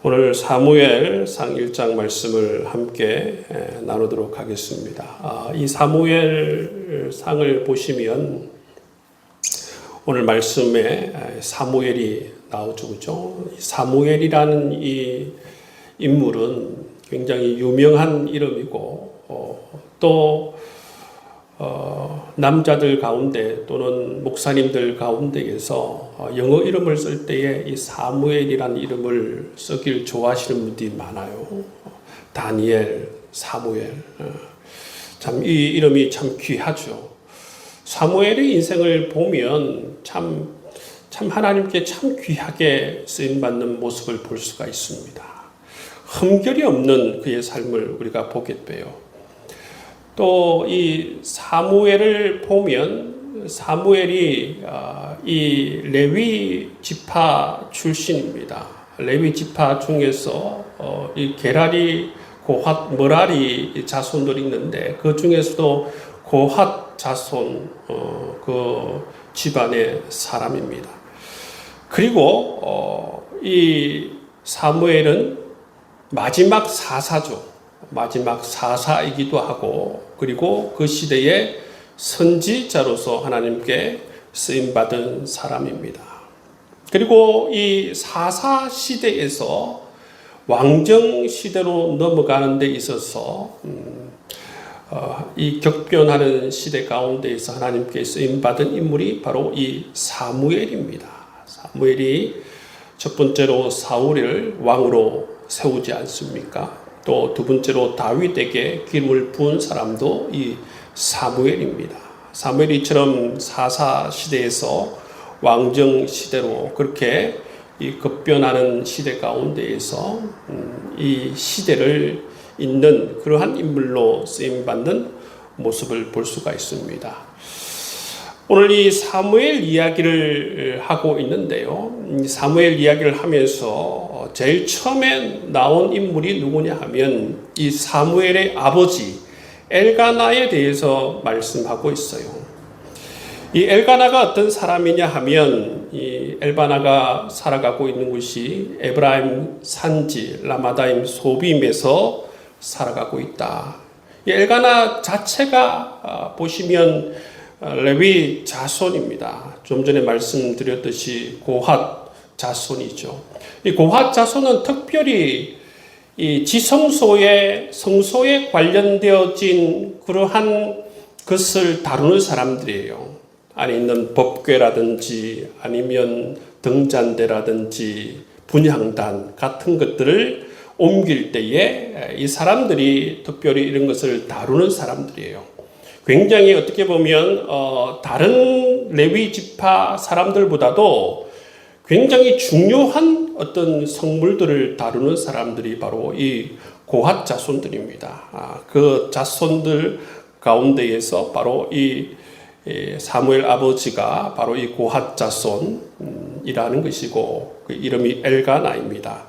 오늘 사무엘상 1장 말씀을 함께 나누도록 하겠습니다. 이 사무엘상을 보시면 오늘 말씀에 사무엘이 나오죠, 그죠? 사무엘이라는 이 인물은 굉장히 유명한 이름이고 또 남자들 가운데 또는 목사님들 가운데에서 영어 이름을 쓸 때에 이 사무엘이라는 이름을 쓰길 좋아하시는 분들이 많아요. 다니엘, 사무엘. 참 이 이름이 참 귀하죠. 사무엘의 인생을 보면 참 하나님께 참 귀하게 쓰임받는 모습을 볼 수가 있습니다. 흠결이 없는 그의 삶을 우리가 보게 돼요. 또 이 사무엘을 보면 사무엘이 이 레위 지파 출신입니다. 레위 지파 중에서 이 게라리, 고핫, 머라리 자손들이 있는데 그 중에서도 고핫 자손 그 집안의 사람입니다. 그리고 이 사무엘은 마지막 사사죠. 마지막 사사이기도 하고 그리고 그 시대의 선지자로서 하나님께 쓰임받은 사람입니다. 그리고 이 사사 시대에서 왕정 시대로 넘어가는 데 있어서 이 격변하는 시대 가운데에서 하나님께 쓰임받은 인물이 바로 이 사무엘입니다. 사무엘이 첫 번째로 사울을 왕으로 세우지 않습니까? 또 두 번째로 다윗에게 기름을 부은 사람도 이 사무엘입니다. 사무엘이 이처럼 사사 시대에서 왕정 시대로 그렇게 이 급변하는 시대 가운데에서 이 시대를 잇는 그러한 인물로 쓰임받는 모습을 볼 수가 있습니다. 오늘 이 사무엘 이야기를 하고 있는데요. 사무엘 이야기를 하면서 제일 처음에 나온 인물이 누구냐 하면 이 사무엘의 아버지 엘가나에 대해서 말씀하고 있어요. 이 엘가나가 어떤 사람이냐 하면 이 엘가나가 살아가고 있는 곳이 에브라임 산지 라마다임 소빔에서 살아가고 있다. 이 엘가나 자체가 보시면 레위 자손입니다. 좀 전에 말씀드렸듯이 고핫 자손이죠. 이 고핫 자손은 특별히 이 지성소의 성소에 관련되어진 그러한 것을 다루는 사람들이에요. 안에 있는 법궤라든지 아니면 등잔대라든지 분향단 같은 것들을 옮길 때에 이 사람들이 특별히 이런 것을 다루는 사람들이에요. 굉장히 어떻게 보면 다른 레위 지파 사람들보다도 굉장히 중요한 어떤 성물들을 다루는 사람들이 바로 이 고핫 자손들입니다. 그 자손들 가운데에서 바로 이 사무엘 아버지가 바로 이 고핫 자손이라는 것이고 그 이름이 엘가나입니다.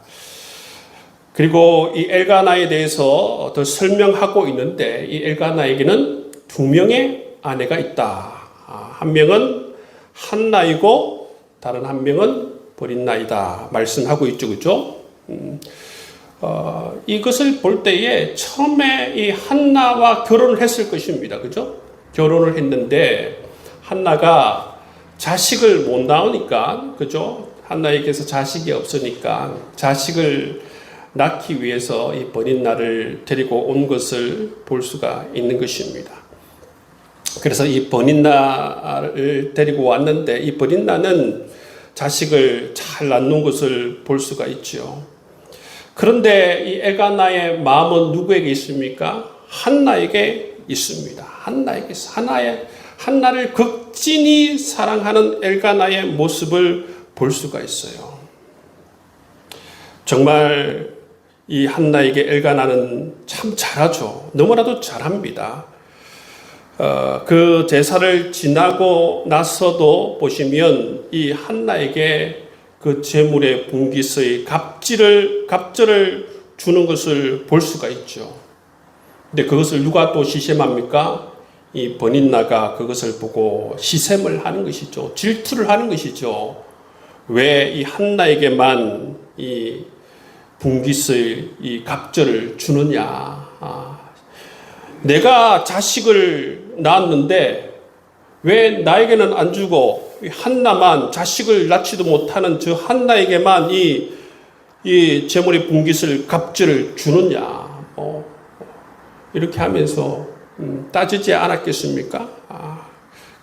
그리고 이 엘가나에 대해서 더 설명하고 있는데 이 엘가나에게는 두 명의 아내가 있다. 한 명은 한나이고 다른 한 명은 버린나이다. 말씀하고 있죠, 그죠? 이것을 볼 때에 처음에 이 한나와 결혼을 했을 것입니다, 그죠? 결혼을 했는데 한나가 자식을 못 낳으니까, 그죠? 한나에게서 자식이 없으니까 자식을 낳기 위해서 이 버린나를 데리고 온 것을 볼 수가 있는 것입니다. 그래서 이 버린나를 데리고 왔는데 이 버린나는 자식을 잘 낳는 것을 볼 수가 있죠. 그런데 이 엘가나의 마음은 누구에게 있습니까? 한나에게 있습니다. 한나를 극진히 사랑하는 엘가나의 모습을 볼 수가 있어요. 정말 이 한나에게 엘가나는 참 잘하죠. 너무나도 잘합니다. 그 제사를 지나고 나서도 보시면 이 한나에게 그 제물의 분깃의 갑절을 주는 것을 볼 수가 있죠. 근데 그것을 누가 또 시샘합니까? 이 버닌나가 그것을 보고 시샘을 하는 것이죠. 질투를 하는 것이죠. 왜 이 한나에게만 이 분깃의 이 갑절을 주느냐. 내가 자식을 낳았는데 왜 나에게는 안 주고 한나만 자식을 낳지도 못하는 저 한나에게만 이 제물의 분깃을 갑절을 주느냐. 이렇게 하면서 따지지 않았겠습니까?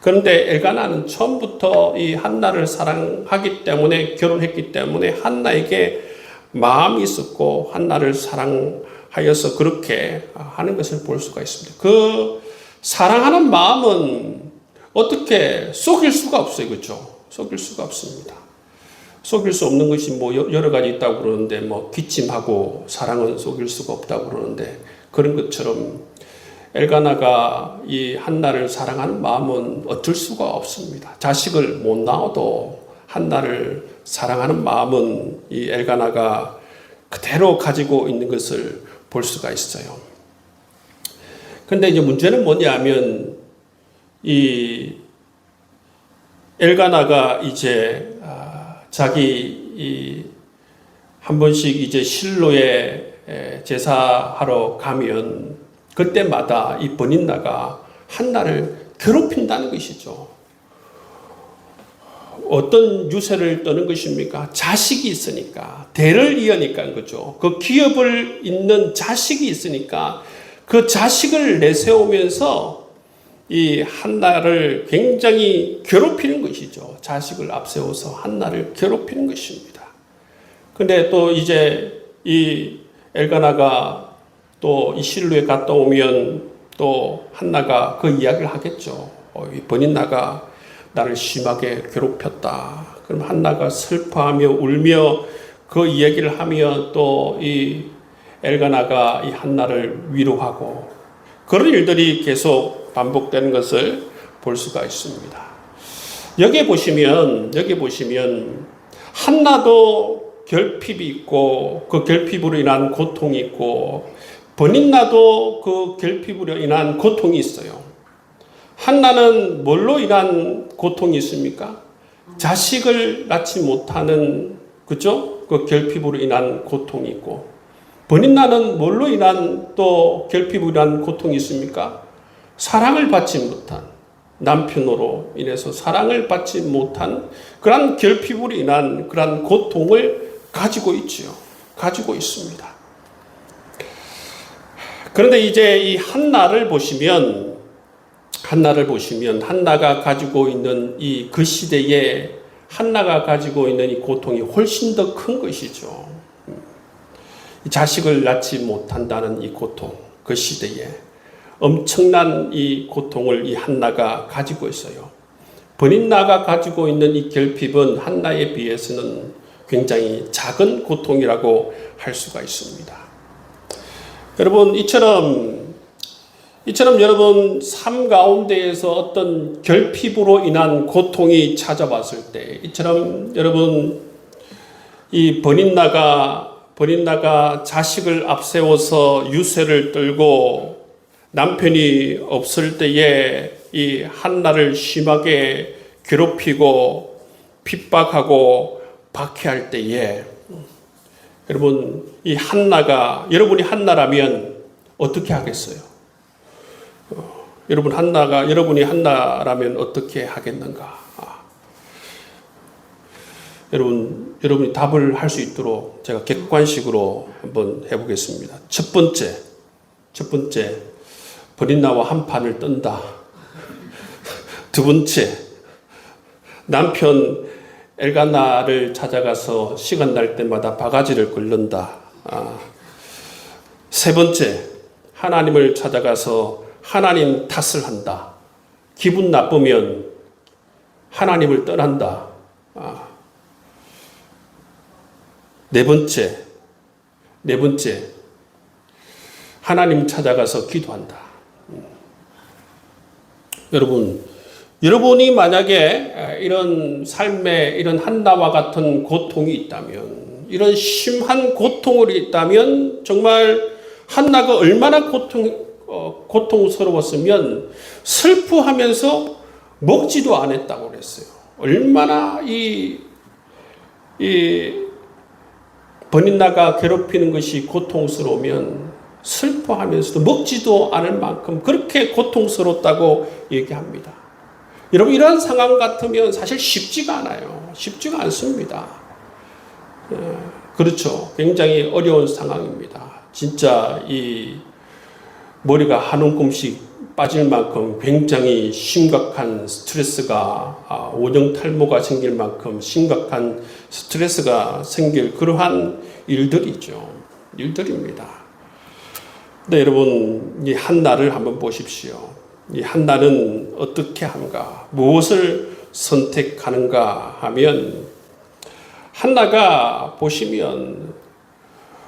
그런데 엘가나는 처음부터 이 한나를 사랑하기 때문에 결혼했기 때문에 한나에게 마음이 있었고 한나를 사랑하여서 그렇게 하는 것을 볼 수가 있습니다. 그 사랑하는 마음은 어떻게 속일 수가 없어요. 그렇죠? 속일 수가 없습니다. 속일 수 없는 것이 뭐 여러 가지 있다고 그러는데 뭐 기침하고 사랑은 속일 수가 없다고 그러는데 그런 것처럼 엘가나가 이 한나를 사랑하는 마음은 어쩔 수가 없습니다. 자식을 못 낳아도 한나를 사랑하는 마음은 이 엘가나가 그대로 가지고 있는 것을 볼 수가 있어요. 근데 이제 문제는 뭐냐면 이 엘가나가 이제 자기 한 번씩 이제 실로에 제사하러 가면 그때마다 이 버닌나가 한나를 괴롭힌다는 것이죠. 어떤 유세를 떠는 것입니까? 자식이 있으니까, 대를 이으니까 그죠. 그 기업을 잇는 자식이 있으니까 그 자식을 내세우면서 이 한나를 굉장히 괴롭히는 것이죠. 자식을 앞세워서 한나를 괴롭히는 것입니다. 근데 또 이제 이 엘가나가 또 이 실로에 갔다 오면 또 한나가 그 이야기를 하겠죠. 이 버닌나가 나를 심하게 괴롭혔다. 그럼 한나가 슬퍼하며 울며 그 이야기를 하며 또 이 엘가나가 이 한나를 위로하고 그런 일들이 계속 반복되는 것을 볼 수가 있습니다. 여기 보시면 한나도 결핍이 있고 그 결핍으로 인한 고통이 있고 버닌나도 그 결핍으로 인한 고통이 있어요. 한나는 뭘로 인한 고통이 있습니까? 자식을 낳지 못하는 그죠? 그 결핍으로 인한 고통이 있고 버닌나는 뭘로 인한 또 결핍으로 인한 고통이 있습니까? 사랑을 받지 못한 남편으로 인해서 사랑을 받지 못한 그러한 결핍으로 인한 그러한 고통을 가지고 있지요. 가지고 있습니다. 그런데 이제 이 한나를 보시면 한나가 가지고 있는 이 그 시대에 한나가 가지고 있는 이 고통이 훨씬 더 큰 것이죠. 자식을 낳지 못한다는 이 고통, 그 시대에 엄청난 이 고통을 이 한나가 가지고 있어요. 버닌나가 가지고 있는 이 결핍은 한나에 비해서는 굉장히 작은 고통이라고 할 수가 있습니다. 여러분, 이처럼 여러분 삶 가운데에서 어떤 결핍으로 인한 고통이 찾아왔을 때, 이처럼 여러분 이 버닌나가 자식을 앞세워서 유세를 떨고 남편이 없을 때에 이 한나를 심하게 괴롭히고 핍박하고 박해할 때에 여러분 이 한나가 여러분이 한나라면 어떻게 하겠어요? 여러분이 한나라면 어떻게 하겠는가? 여러분이 답을 할 수 있도록 제가 객관식으로 한번 해보겠습니다. 첫 번째, 버닌나와 한 판을 뜬다. 두 번째, 남편 엘가나를 찾아가서 시간 날 때마다 바가지를 긁는다. 세 번째, 하나님을 찾아가서 하나님 탓을 한다. 기분 나쁘면 하나님을 떠난다. 네 번째, 하나님 찾아가서 기도한다. 여러분이 만약에 이런 삶에 이런 한나와 같은 고통이 있다면, 이런 심한 고통이 있다면, 정말 한나가 얼마나 고통스러웠으면 슬퍼하면서 먹지도 않았다고 그랬어요. 얼마나 이 버닌나가 괴롭히는 것이 고통스러우면 슬퍼하면서도 먹지도 않을 만큼 그렇게 고통스럽다고 얘기합니다. 여러분, 이러한 상황 같으면 사실 쉽지가 않아요. 쉽지가 않습니다. 그렇죠. 굉장히 어려운 상황입니다. 진짜 이 머리가 한 움큼씩 빠질 만큼 굉장히 심각한 스트레스가, 오정 탈모가 생길 만큼 심각한 스트레스가 생길 그러한 일들입니다. 근데 여러분, 이 한나를 한번 보십시오. 이 한나는 어떻게 하는가? 무엇을 선택하는가 하면, 한나가 보시면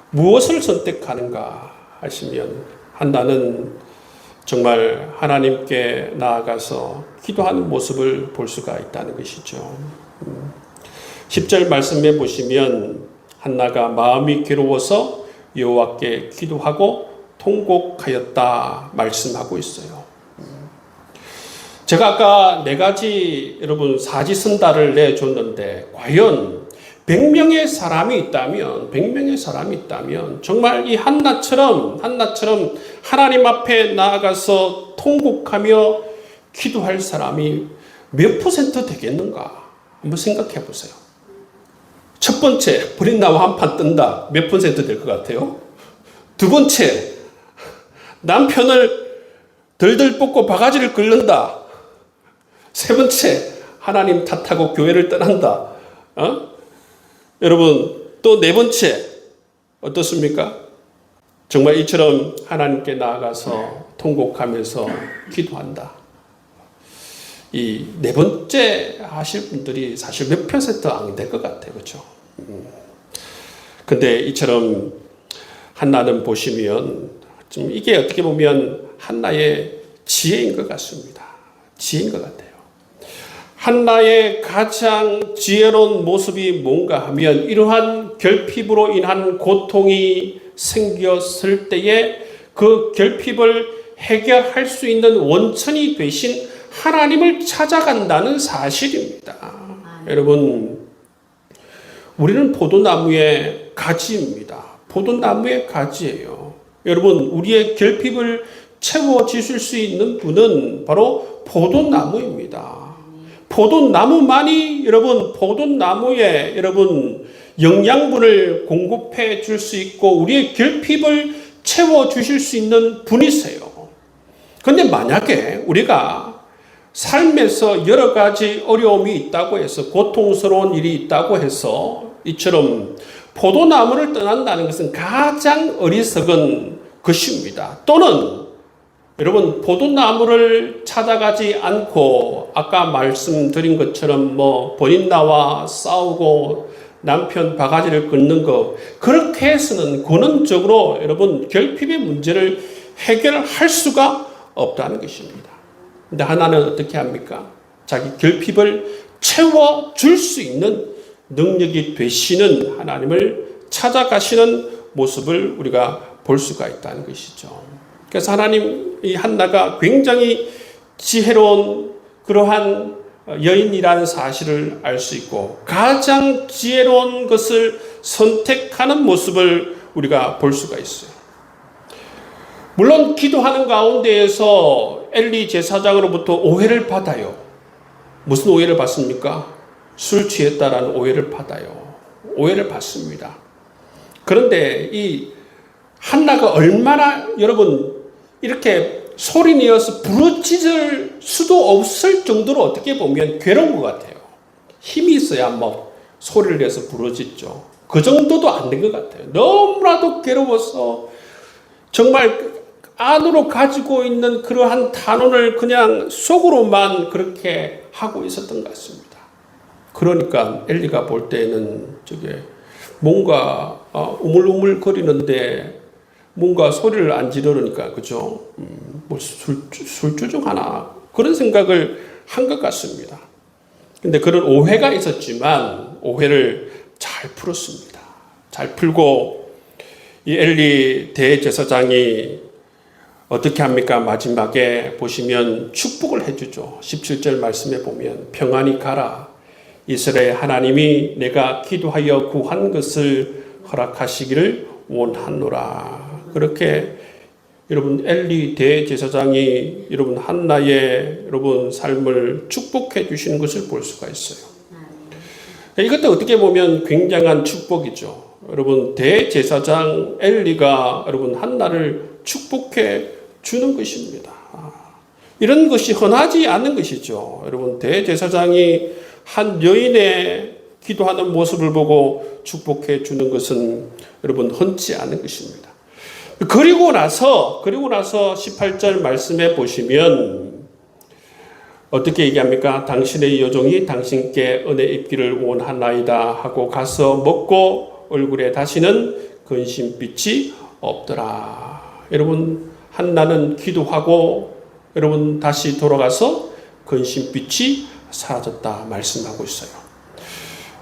무엇을 선택하는가 하시면, 한나는 정말 하나님께 나아가서 기도하는 모습을 볼 수가 있다는 것이죠. 10절 말씀에 보시면 한나가 마음이 괴로워서 여호와께 기도하고 통곡하였다 말씀하고 있어요. 제가 아까 4가지 여러분 사지선다를 내줬는데, 과연 100명의 사람이 있다면 정말 이 한나처럼 하나님 앞에 나아가서 통곡하며 기도할 사람이 몇 퍼센트 되겠는가 한번 생각해 보세요. 첫 번째, 버린나와 한판 뜬다. 몇 퍼센트 될 것 같아요? 두 번째, 남편을 덜덜 뽑고 바가지를 긁는다. 세 번째, 하나님 탓하고 교회를 떠난다. 여러분, 또 네 번째, 어떻습니까? 정말 이처럼 하나님께 나아가서 통곡하면서 기도한다. 이 네 번째 하실 분들이 사실 몇 퍼센트 안 될 것 같아요. 그렇죠? 근데 이처럼 한나는 보시면 좀 이게 어떻게 보면 한나의 지혜인 것 같습니다. 지혜인 것 같아요. 한나의 가장 지혜로운 모습이 뭔가 하면, 이러한 결핍으로 인한 고통이 생겼을 때에 그 결핍을 해결할 수 있는 원천이 되신 하나님을 찾아간다는 사실입니다. 여러분, 우리는 포도나무의 가지입니다. 포도나무의 가지예요. 여러분, 우리의 결핍을 채워주실 수 있는 분은 바로 포도나무입니다. 포도나무만이 포도나무에 영양분을 공급해 줄 수 있고 우리의 결핍을 채워 주실 수 있는 분이세요. 그런데 만약에 우리가 삶에서 여러 가지 어려움이 있다고 해서, 고통스러운 일이 있다고 해서 이처럼 포도나무를 떠난다는 것은 가장 어리석은 것입니다. 또는 여러분, 포도나무를 찾아가지 않고 아까 말씀드린 것처럼 버린나와 싸우고 남편 바가지를 긁는 거, 그렇게 해서는 근원적으로 여러분 결핍의 문제를 해결할 수가 없다는 것입니다. 근데 하나는 어떻게 합니까? 자기 결핍을 채워줄 수 있는 능력이 되시는 하나님을 찾아가시는 모습을 우리가 볼 수가 있다는 것이죠. 그래서 하나님, 이 한나가 굉장히 지혜로운 그러한 여인이라는 사실을 알 수 있고, 가장 지혜로운 것을 선택하는 모습을 우리가 볼 수가 있어요. 물론 기도하는 가운데에서 엘리 제사장으로부터 오해를 받아요. 무슨 오해를 받습니까? 술 취했다라는 오해를 받아요. 오해를 받습니다. 그런데 이 한나가 얼마나 여러분 이렇게 소리내어서 부르짖을 수도 없을 정도로 어떻게 보면 괴로운 것 같아요. 힘이 있어야 소리를 내서 부르짖죠. 그 정도도 안 된 것 같아요. 너무나도 괴로워서 정말 안으로 가지고 있는 그러한 단원을 그냥 속으로만 그렇게 하고 있었던 것 같습니다. 그러니까 엘리가 볼 때는 뭔가 우물우물 거리는데 뭔가 소리를 안 지르니까, 그죠? 술주정 하나, 그런 생각을 한 것 같습니다. 근데 그런 오해가 있었지만 오해를 잘 풀었습니다. 잘 풀고 이 엘리 대제사장이 어떻게 합니까? 마지막에 보시면 축복을 해주죠. 17절 말씀에 보면 평안히 가라. 이스라엘 하나님이 내가 기도하여 구한 것을 허락하시기를 원하노라. 그렇게 여러분 엘리 대제사장이 여러분 한나의 여러분 삶을 축복해 주시는 것을 볼 수가 있어요. 이것도 어떻게 보면 굉장한 축복이죠. 여러분 대제사장 엘리가 여러분 한나를 축복해 주는 것입니다. 이런 것이 흔하지 않은 것이죠. 여러분 대제사장이 한 여인의 기도하는 모습을 보고 축복해 주는 것은 여러분 흔치 않은 것입니다. 그리고 나서 18절 말씀에 보시면 어떻게 얘기합니까? 당신의 여종이 당신께 은혜 입기를 원하나이다 하고 가서 먹고 얼굴에 다시는 근심빛이 없더라. 여러분 한나는 기도하고 여러분 다시 돌아가서 근심빛이 사라졌다 말씀하고 있어요.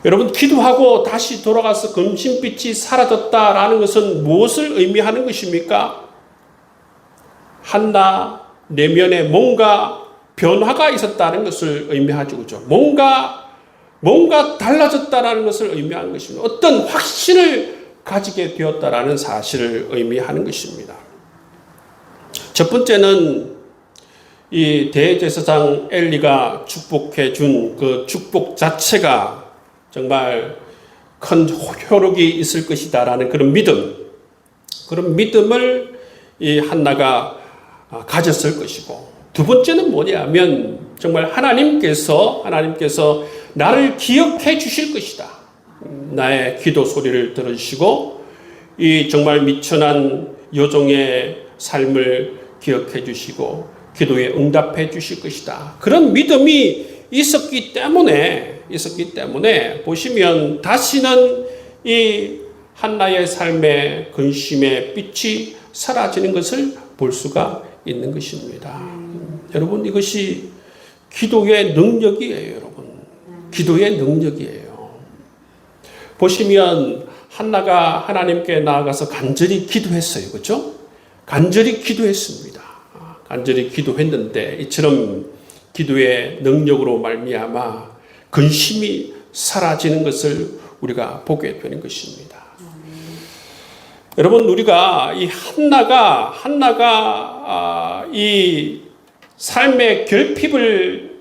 여러분 기도하고 다시 돌아가서 근심빛이 사라졌다라는 것은 무엇을 의미하는 것입니까? 한나 내면에 뭔가 변화가 있었다는 것을 의미하죠. 그죠? 뭔가 달라졌다라는 것을 의미하는 것입니다. 어떤 확신을 가지게 되었다라는 사실을 의미하는 것입니다. 첫 번째는 이 대제사장 엘리가 축복해 준 그 축복 자체가 정말 큰 효력이 있을 것이다라는 그런 믿음을 이 한나가 가졌을 것이고, 두 번째는 뭐냐면 정말 하나님께서 나를 기억해 주실 것이다. 나의 기도 소리를 들으시고 이 정말 미천한 여종의 삶을 기억해 주시고 기도에 응답해 주실 것이다. 그런 믿음이 있었기 때문에 보시면 다시는 이 한나의 삶의 근심의 빛이 사라지는 것을 볼 수가 있는 것입니다. 여러분 이것이 기도의 능력이에요. 여러분 기도의 능력이에요. 보시면 한나가 하나님께 나아가서 간절히 기도했어요. 그렇죠? 간절히 기도했습니다. 간절히 기도했는데 이처럼 기도의 능력으로 말미암아 근심이 사라지는 것을 우리가 보게 되는 것입니다. 여러분 우리가 이 한나가 이 삶의 결핍을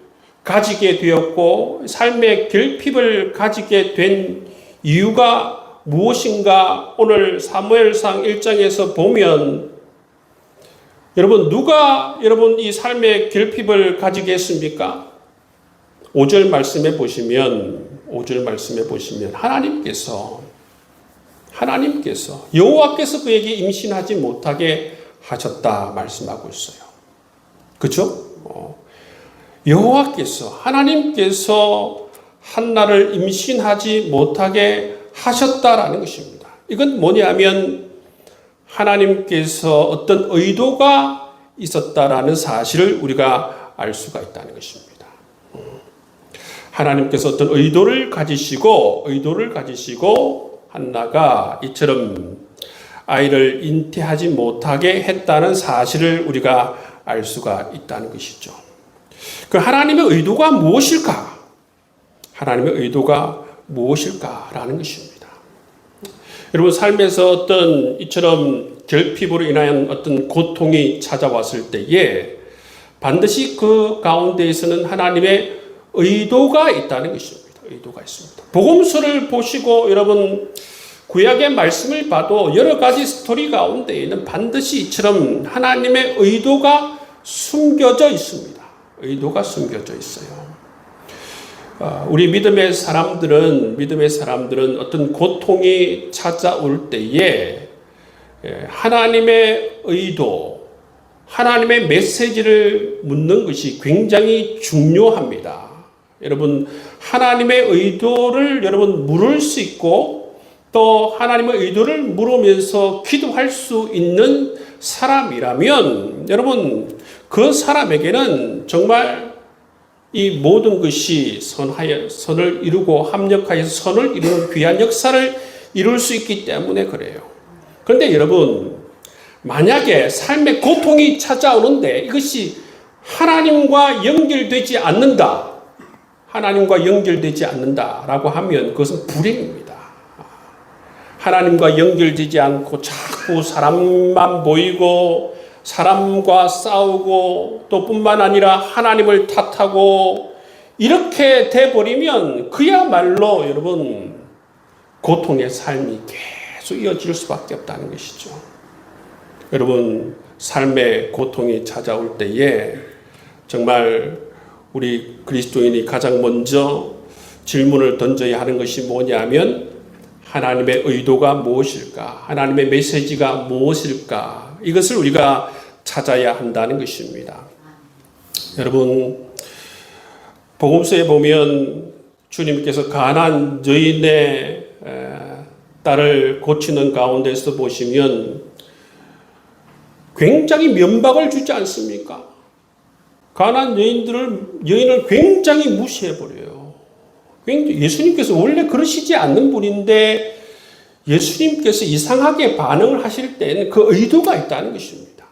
가지게 되었고 삶의 결핍을 가지게 된 이유가 무엇인가 오늘 사무엘상 1장에서 보면 누가 이 삶의 결핍을 가지게 했습니까? 5절 말씀에 보시면 하나님께서 여호와께서 그에게 임신하지 못하게 하셨다 말씀하고 있어요. 그렇죠? 하나님께서 한나를 임신하지 못하게 하셨다라는 것입니다. 이건 뭐냐면 하나님께서 어떤 의도가 있었다라는 사실을 우리가 알 수가 있다는 것입니다. 하나님께서 어떤 의도를 가지시고 한나가 이처럼 아이를 잉태하지 못하게 했다는 사실을 우리가 알 수가 있다는 것이죠. 그 하나님의 의도가 무엇일까라는 것입니다. 여러분 삶에서 어떤 이처럼 결핍으로 인한 어떤 고통이 찾아왔을 때에 반드시 그 가운데에서는 하나님의 의도가 있다는 것입니다. 의도가 있습니다. 복음서를 보시고 여러분 구약의 말씀을 봐도 여러 가지 스토리 가운데에는 반드시 이처럼 하나님의 의도가 숨겨져 있습니다. 의도가 숨겨져 있어요. 우리 믿음의 사람들은 어떤 고통이 찾아올 때에 하나님의 의도, 하나님의 메시지를 묻는 것이 굉장히 중요합니다. 여러분 하나님의 의도를 여러분 물을 수 있고 또 하나님의 의도를 물으면서 기도할 수 있는 사람이라면 여러분 그 사람에게는 정말 이 모든 것이 선을 이루고 합력하여서 선을 이루는 귀한 역사를 이룰 수 있기 때문에 그래요. 그런데 여러분 만약에 삶의 고통이 찾아오는데 이것이 하나님과 연결되지 않는다라고 하면 그것은 불행입니다. 하나님과 연결되지 않고 자꾸 사람만 보이고 사람과 싸우고 또 뿐만 아니라 하나님을 탓하고 이렇게 돼버리면 그야말로 여러분 고통의 삶이 계속 이어질 수밖에 없다는 것이죠. 여러분 삶의 고통이 찾아올 때에 정말 우리 그리스도인이 가장 먼저 질문을 던져야 하는 것이 뭐냐면 하나님의 의도가 무엇일까? 하나님의 메시지가 무엇일까? 이것을 우리가 찾아야 한다는 것입니다. 여러분 복음서에 보면 주님께서 가난한 여인의 딸을 고치는 가운데서 보시면 굉장히 면박을 주지 않습니까? 가난한 여인을 굉장히 무시해버려요. 예수님께서 원래 그러시지 않는 분인데 예수님께서 이상하게 반응을 하실 때는 그 의도가 있다는 것입니다.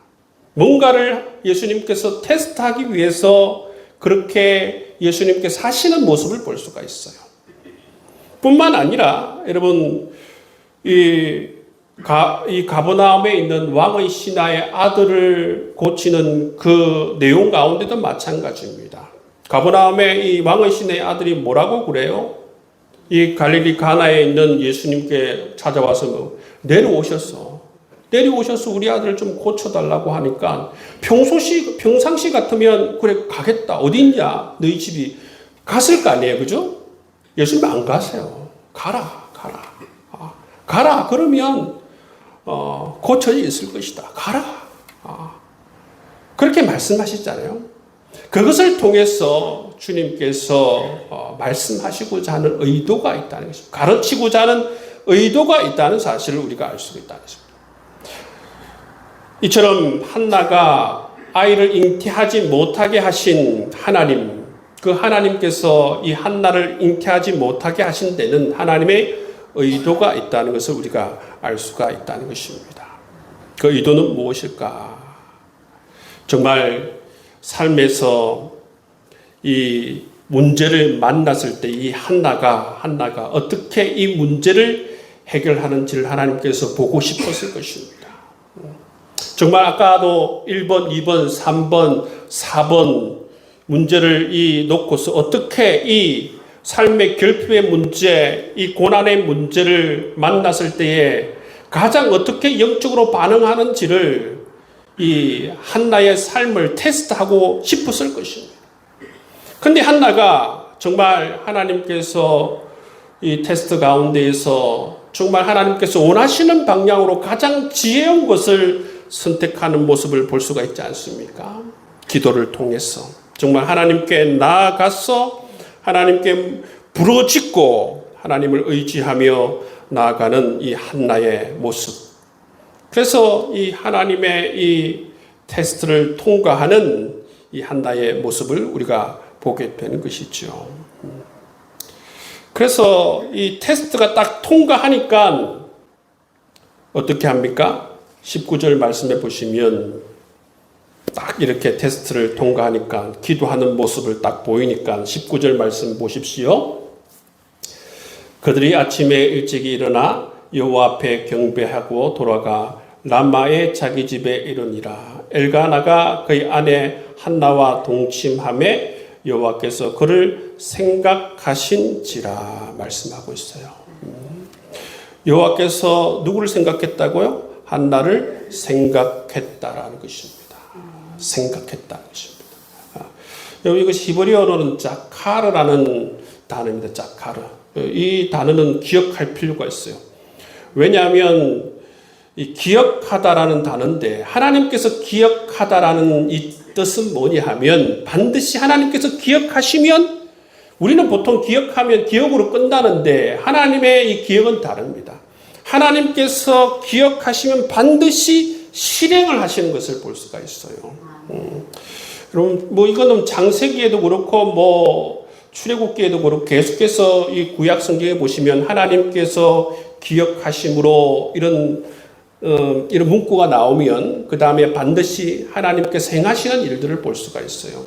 뭔가를 예수님께서 테스트하기 위해서 그렇게 예수님께서 하시는 모습을 볼 수가 있어요. 뿐만 아니라 여러분 이 가버나움에 있는 왕의 신하의 아들을 고치는 그 내용 가운데도 마찬가지입니다. 가버나움의 이 왕의 신하의 아들이 뭐라고 그래요? 이 갈릴리 가나에 있는 예수님께 찾아와서 내려오셔서 우리 아들을 좀 고쳐달라고 하니까 평상시 같으면 그래 가겠다. 어디 있냐? 너희 집이 갔을 거 아니에요. 그죠? 예수님 안 가세요. 가라. 그러면 고쳐져 있을 것이다. 가라. 그렇게 말씀하셨잖아요. 그것을 통해서 주님께서 말씀하시고자 하는 의도가 있다는 것입니다. 가르치고자 하는 의도가 있다는 사실을 우리가 알 수가 있다는 것입니다. 이처럼 한나가 아이를 잉태하지 못하게 하신 하나님, 그 하나님께서 이 한나를 잉태하지 못하게 하신 데는 하나님의 의도가 있다는 것을 우리가 알 수가 있다는 것입니다. 그 의도는 무엇일까? 정말 삶에서 이 문제를 만났을 때 이 한나가 어떻게 이 문제를 해결하는지를 하나님께서 보고 싶었을 것입니다. 정말 아까도 1번, 2번, 3번, 4번 문제를 놓고서 어떻게 이 삶의 결핍의 문제, 이 고난의 문제를 만났을 때에 가장 어떻게 영적으로 반응하는지를 이 한나의 삶을 테스트하고 싶었을 것입니다. 근데 한나가 정말 하나님께서 이 테스트 가운데에서 정말 하나님께서 원하시는 방향으로 가장 지혜로운 것을 선택하는 모습을 볼 수가 있지 않습니까? 기도를 통해서 정말 하나님께 나아가서 하나님께 부르짖고 하나님을 의지하며 나아가는 이 한나의 모습. 그래서 이 하나님의 이 테스트를 통과하는 이 한나의 모습을 우리가 보게 되는 것이죠. 그래서 이 테스트가 딱 통과하니까 어떻게 합니까? 19절 말씀해 보시면 딱 이렇게 테스트를 통과하니까 기도하는 모습을 딱 보이니까 19절 말씀 보십시오. 그들이 아침에 일찍이 일어나 여호와 앞에 경배하고 돌아가 라마의 자기 집에 이르니라. 엘가나가 그의 아내 한나와 동침하매 여호와께서 그를 생각하신지라 말씀하고 있어요. 여호와께서 누구를 생각했다고요? 한나를 생각했다라는 것입니다. 생각했다는 것입니다. 여기 이것이 히브리어로는 자카르라는 단어입니다. 자카르. 이 단어는 기억할 필요가 있어요. 왜냐하면 이 기억하다라는 단어인데 하나님께서 기억하다라는 이 뜻은 뭐냐 하면 반드시 하나님께서 기억하시면 우리는 보통 기억하면 기억으로 끝나는데 하나님의 이 기억은 다릅니다. 하나님께서 기억하시면 반드시 실행을 하시는 것을 볼 수가 있어요. 여러분, 이거는 창세기에도 그렇고, 출애굽기에도 그렇고, 계속해서 이 구약 성경에 보시면 하나님께서 기억하심으로 이런 문구가 나오면, 그 다음에 반드시 하나님께서 행하시는 일들을 볼 수가 있어요.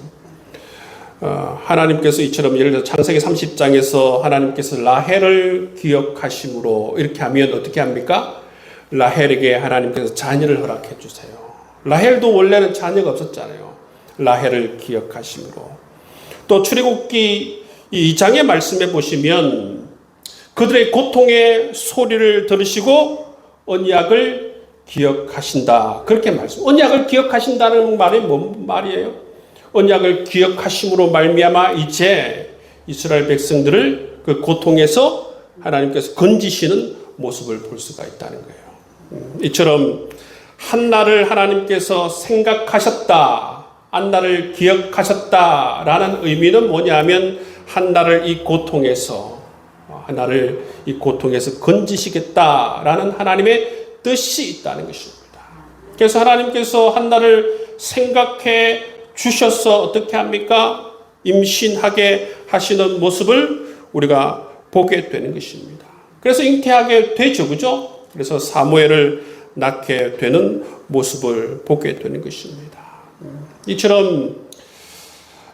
하나님께서 이처럼 예를 들어 창세기 30장에서 하나님께서 라헬을 기억하심으로 이렇게 하면 어떻게 합니까? 라헬에게 하나님께서 자녀를 허락해 주세요. 라헬도 원래는 자녀가 없었잖아요. 라헬을 기억하심으로. 또 출애굽기 2장의 말씀에 보시면 그들의 고통의 소리를 들으시고 언약을 기억하신다. 그렇게 말씀. 언약을 기억하신다는 말이 뭔 말이에요? 언약을 기억하심으로 말미암아 이제 이스라엘 백성들을 그 고통에서 하나님께서 건지시는 모습을 볼 수가 있다는 거예요. 이처럼 한나를 하나님께서 생각하셨다, 한나를 기억하셨다라는 의미는 뭐냐면 한나를 이 고통에서 건지시겠다라는 하나님의 뜻이 있다는 것입니다. 그래서 하나님께서 한나를 생각해 주셔서 어떻게 합니까? 임신하게 하시는 모습을 우리가 보게 되는 것입니다. 그래서 잉태하게 되죠, 그죠? 그래서 사무엘을 낳게 되는 모습을 보게 되는 것입니다. 이처럼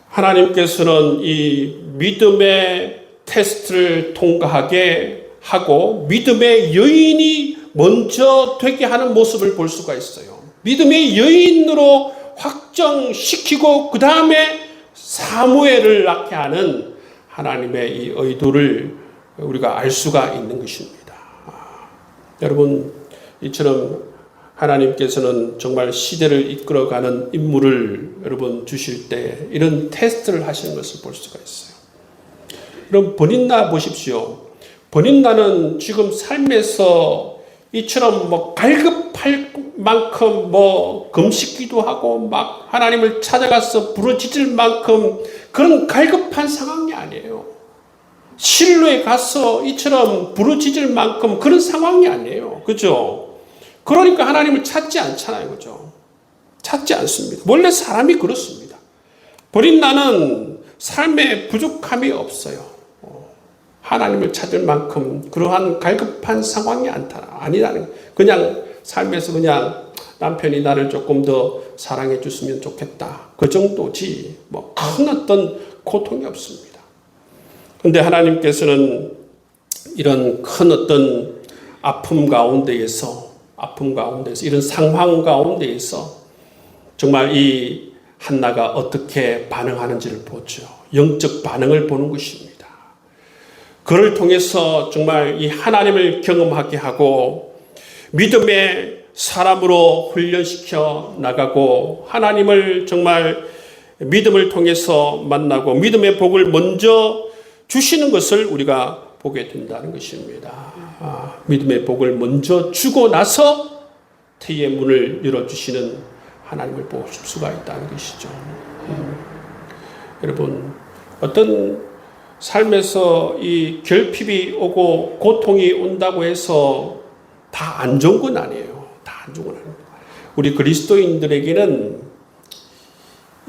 하나님께서는 이 믿음의 테스트를 통과하게 하고 믿음의 여인이 먼저 되게 하는 모습을 볼 수가 있어요. 믿음의 여인으로 확정시키고 그 다음에 사무엘을 낳게 하는 하나님의 이 의도를 우리가 알 수가 있는 것입니다. 여러분, 이처럼 하나님께서는 정말 시대를 이끌어가는 인물을 여러분 주실 때 이런 테스트를 하시는 것을 볼 수가 있어요. 그럼 버닌나 보십시오. 버닌나는 지금 삶에서 이처럼 갈급할 만큼 금식기도 하고 막 하나님을 찾아가서 부르짖을 만큼 그런 갈급한 상황이 아니에요. 실로에 가서 이처럼 부르짖을 만큼 그런 상황이 아니에요. 그죠? 그러니까 하나님을 찾지 않잖아요. 그죠? 찾지 않습니다. 원래 사람이 그렇습니다. 버린나는 삶에 부족함이 없어요. 하나님을 찾을 만큼 그러한 갈급한 상황이 아니라는 거예요. 그냥 삶에서 그냥 남편이 나를 조금 더 사랑해 줬으면 좋겠다. 그 정도지 큰 어떤 고통이 없습니다. 그런데 하나님께서는 이런 큰 어떤 아픔 가운데에서 이런 상황 가운데에서 정말 이 한나가 어떻게 반응하는지를 보죠. 영적 반응을 보는 것입니다. 그를 통해서 정말 이 하나님을 경험하게 하고 믿음의 사람으로 훈련시켜 나가고 하나님을 정말 믿음을 통해서 만나고 믿음의 복을 먼저 주시는 것을 우리가 보게 된다는 것입니다. 믿음의 복을 먼저 주고 나서 태의 문을 열어주시는 하나님을 볼 수가 있다는 것이죠. 여러분, 어떤 삶에서 이 결핍이 오고 고통이 온다고 해서 다 안 좋은 건 아니에요. 다 안 좋은 건 아니에요. 우리 그리스도인들에게는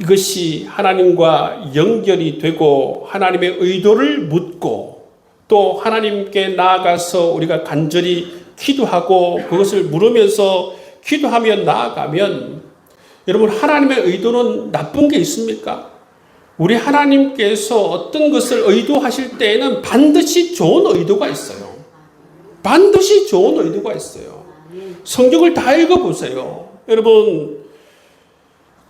이것이 하나님과 연결이 되고 하나님의 의도를 묻고 또 하나님께 나아가서 우리가 간절히 기도하고 그것을 물으면서 기도하며 나아가면 여러분, 하나님의 의도는 나쁜 게 있습니까? 우리 하나님께서 어떤 것을 의도하실 때에는 반드시 좋은 의도가 있어요. 반드시 좋은 의도가 있어요. 성경을 다 읽어보세요. 여러분,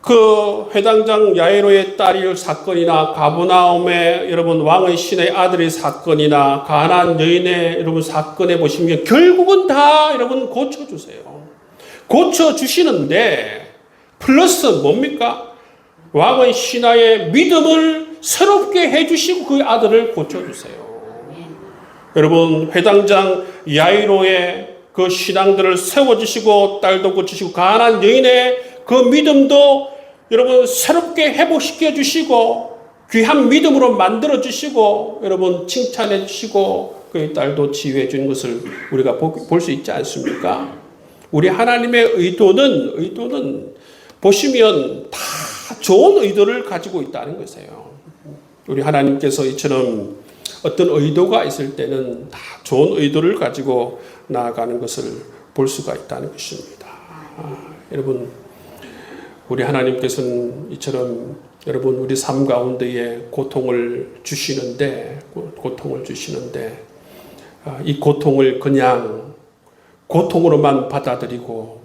그 회당장 야이로의 딸의 사건이나 가버나움의 여러분 왕의 신의 아들의 사건이나 가나안 여인의 여러분 사건에 보시면 결국은 다 여러분 고쳐주세요. 고쳐주시는데 플러스 뭡니까? 왕의 신하의 믿음을 새롭게 해주시고 그 아들을 고쳐주세요. 여러분, 회당장 야이로의 그 신앙들을 세워주시고 딸도 고치시고 가나안 여인의 그 믿음도 여러분 새롭게 회복시켜 주시고 귀한 믿음으로 만들어 주시고 여러분 칭찬해 주시고 그 딸도 치유해 주는 것을 우리가 볼 수 있지 않습니까? 우리 하나님의 의도는 보시면 다 좋은 의도를 가지고 있다는 것이에요. 우리 하나님께서 이처럼 어떤 의도가 있을 때는 다 좋은 의도를 가지고 나아가는 것을 볼 수가 있다는 것입니다. 여러분, 우리 하나님께서는 이처럼 여러분 우리 삶 가운데에 고통을 주시는데 이 고통을 그냥 고통으로만 받아들이고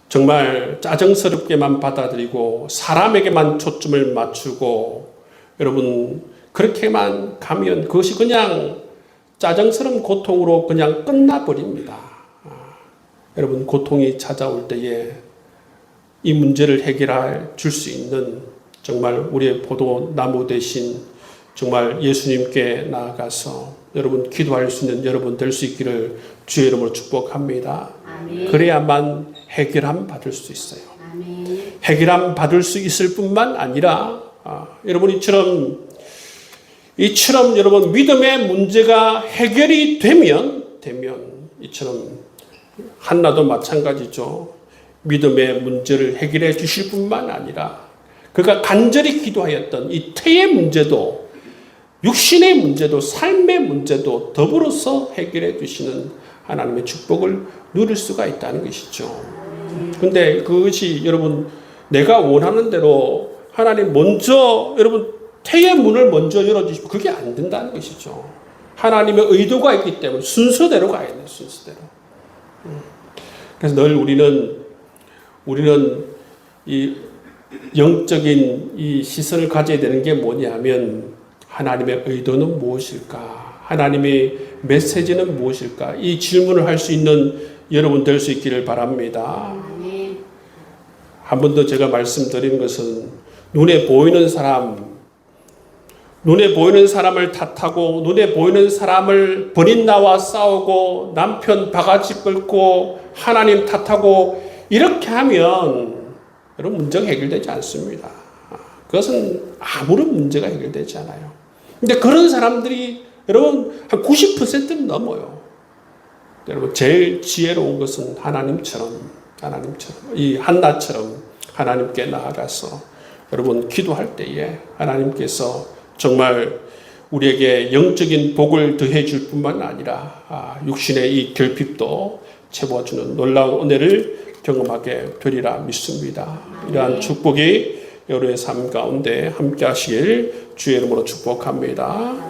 정말 짜증스럽게만 받아들이고 사람에게만 초점을 맞추고 여러분 그렇게만 가면 그것이 그냥 짜증스러운 고통으로 그냥 끝나버립니다. 여러분 고통이 찾아올 때에 이 문제를 해결해 줄 수 있는 정말 우리의 포도나무 대신 정말 예수님께 나아가서 여러분 기도할 수 있는 여러분 될 수 있기를 주의 이름으로 축복합니다. 아멘. 그래야만 해결함 받을 수 있어요. 아멘. 해결함 받을 수 있을 뿐만 아니라 여러분 이처럼 여러분 믿음의 문제가 해결이 되면 이처럼 한나도 마찬가지죠. 믿음의 문제를 해결해 주실 뿐만 아니라 그가 간절히 기도하였던 이 태의 문제도 육신의 문제도 삶의 문제도 더불어서 해결해 주시는 하나님의 축복을 누릴 수가 있다는 것이죠. 근데 그것이 여러분 내가 원하는 대로 하나님 먼저 여러분 태의 문을 먼저 열어주시면 그게 안 된다는 것이죠. 하나님의 의도가 있기 때문에 순서대로 가야 돼요. 순서대로. 그래서 늘 우리는 이 영적인 이 시선을 가져야 되는 게 뭐냐면 하나님의 의도는 무엇일까? 하나님의 메시지는 무엇일까? 이 질문을 할 수 있는 여러분 될 수 있기를 바랍니다. 한 번 더 제가 말씀드리는 것은 눈에 보이는 사람을 탓하고 눈에 보이는 사람을 버린 나와 싸우고 남편 바가지 끌고 하나님 탓하고 이렇게 하면 여러분 문제가 해결되지 않습니다. 그것은 아무런 문제가 해결되지 않아요. 근데 그런 사람들이 여러분 한 90%는 넘어요. 여러분 제일 지혜로운 것은 하나님처럼 이 한나처럼 하나님께 나아가서 여러분 기도할 때에 하나님께서 정말 우리에게 영적인 복을 더해 줄 뿐만 아니라 육신의 이 결핍도 채워주는 놀라운 은혜를 경험하게 되리라 믿습니다. 이러한 축복이 여러분의 삶 가운데 함께 하시길 주의 이름으로 축복합니다.